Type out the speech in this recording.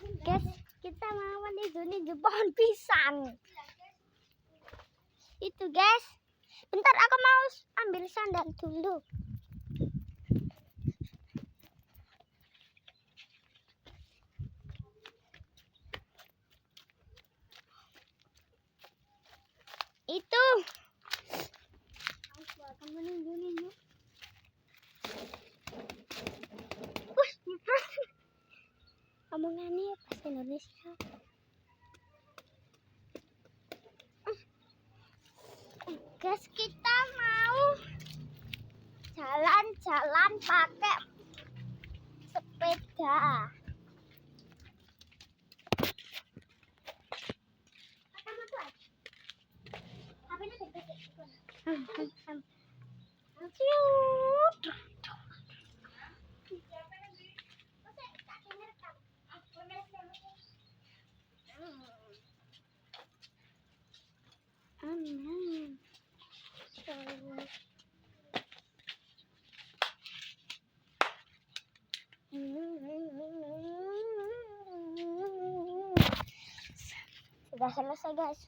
Guys, kita mau nidu pohon pisang. Itu guys. Bentar aku mau ambil sandal dulu. Itu. Kamu ninju. Omongannya bahasa Indonesia. Guys, kita mau jalan-jalan pakai sepeda. Sudah selesai guys.